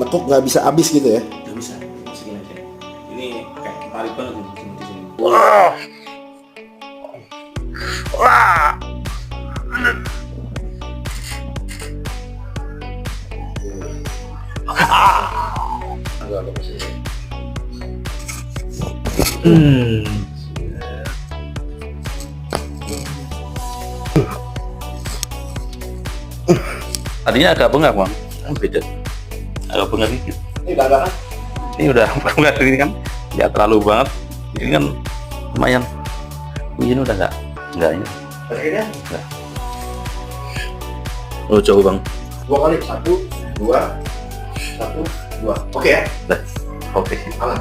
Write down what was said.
Nekuk nggak bisa habis gitu ya? Nggak bisa, segini aja. Ini kayak tarik banget nih di sini. Agak masih. Tadinya agak bengak bang, beda. Agak bengak dikit. Ini udah kan? Ini udah bengak ini kan, nggak terlalu banget. Ini kan lumayan. Ini udah nggak ini. Akhirnya? Nggak. Oh jauh bang. 2 kali, 1, 2, 1, 2. Oke ya? Oke. Aman.